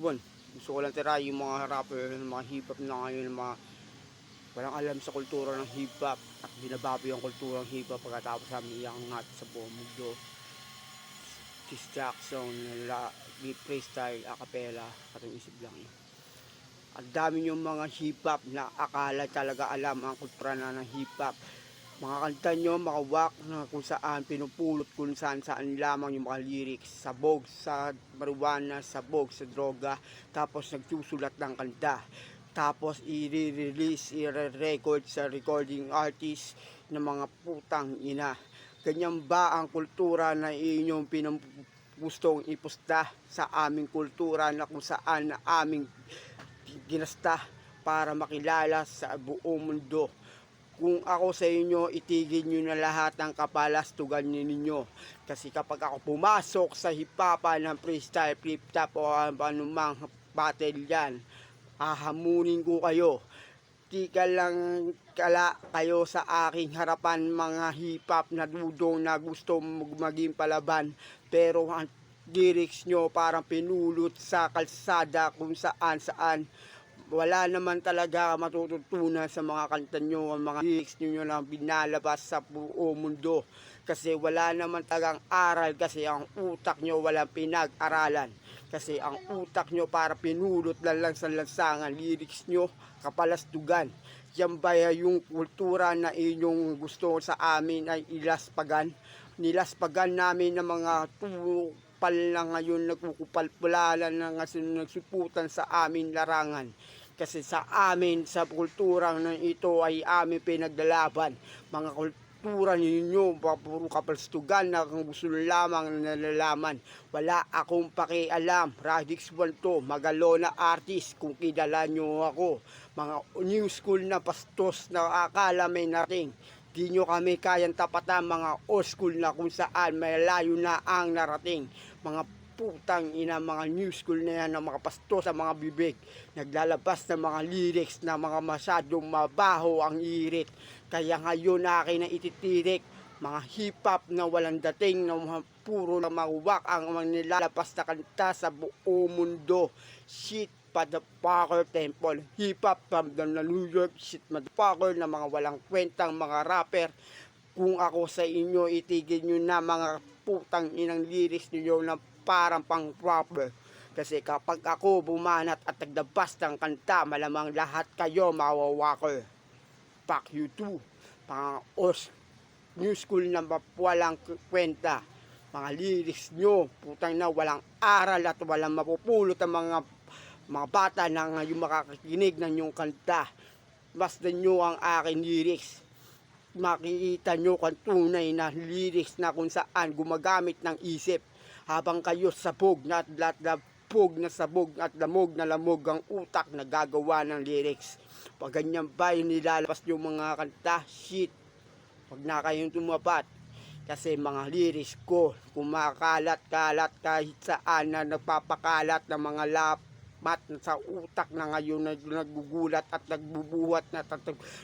Bon. Gusto ko lang tira yung mga rapper, mga hip-hop na ngayon, mga walang alam sa kultura ng hip-hop at binabago yung kultura ng hip-hop pagkatapos namin iangat sa buong mundo. Chis Jackson, freestyle, acapella, katong isip lang yun. Ang dami yung mga hip-hop na akala talaga alam ang kultura na ng hip-hop. Mga kanta nyo, mga wak na kung saan pinupulot kung saan lamang yung mga lyrics. Sabog sa marijuana, sabog sa droga, tapos nagsusulat ng kanta. Tapos i-release, i-record sa recording artist ng mga putang ina. Ganyan ba ang kultura na inyong gustong ipusta sa aming kultura na kung saan na aming ginasta para makilala sa buong mundo? Kung ako sa inyo, itigil nyo na lahat ng kapalastugan ninyo. Kasi kapag ako pumasok sa hip-hop ng freestyle, flip-top o anumang battle yan, hahamunin ko kayo. Tika lang kala kayo sa aking harapan, mga hip-hop na dudong na gusto maging palaban. Pero ang lyrics nyo parang pinulot sa kalsada kung saan wala naman talaga matututunan sa mga kanta nyo, ang mga lyrics nyo lang binalabas sa buong mundo. Kasi wala naman talagang aral, kasi ang utak nyo walang pinag-aralan. Kasi ang utak nyo para pinulot lang sa lansangan, lyrics nyo kapalastugan. Yan ba yung kultura na inyong gusto sa amin ay ilaspagan? Nilaspagan namin ng mga pal na ngayon nagkukupal-pulalan na nagsuputan sa amin larangan. Kasi sa amin, sa kulturang na ito ay amin pinaglalaban. Mga kultura ninyo, puro kapalstugan na kung gusto lamang nalalaman. Wala akong pakialam. Radix 1 to, Magalona artist, kung kilala nyo ako. Mga new school na pastos na akala may narating. Di nyo kami kayang tapatan, mga old school na kung saan may layo na ang narating. Mga putang ina, mga new school na yan, ng mga pasto sa mga bibig. Naglalabas ng mga lyrics na mga masyadong mabaho ang irit. Kaya ngayon akin na ititirik, mga hip-hop na walang dating, na mga puro na mawak ang mga nilalabas na kanta sa buong mundo. Shit, motherfucker temple, hip-hop from the New York, shit motherfucker na mga walang kwentang mga rapper. Kung ako sa inyo, itigil nyo na mga putang inang lyrics nyo na parang pang rapper. Kasi kapag ako bumanat at nagdabas ng kanta, malamang lahat kayo mawawaker. Fuck you too. Mga new school na walang kwenta. Mga lyrics nyo, putang na walang aral at walang mapupulot ang mga bata na ngayon makakikinig ng yung kanta. Basta nyo ang aking lyrics. Makikita nyo kung tunay na lyrics na kung saan gumagamit ng isip. Habang kayo sabog na sabog at lamog na lamog ang utak na gagawa ng lyrics. Pag ganyan ba yung nilalabas yung mga kanta, shit, wag na kayong tumapat. Kasi mga lyrics ko, kumakalat-kalat kahit saan na nagpapakalat ng mga lapat sa utak na ngayon na nagugulat at nagbubuhat na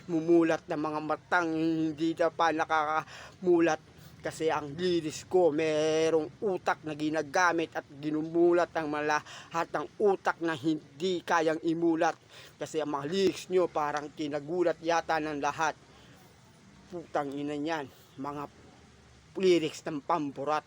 mumulat ng mga matang hindi na pa nakakamulat. Kasi ang lyrics ko merong utak na ginagamit at ginumulat ng lahat ng utak na hindi kayang imulat. Kasi ang mga lyrics nyo parang kinagulat yata ng lahat. Putang ina yan, mga lyrics ng pamburat.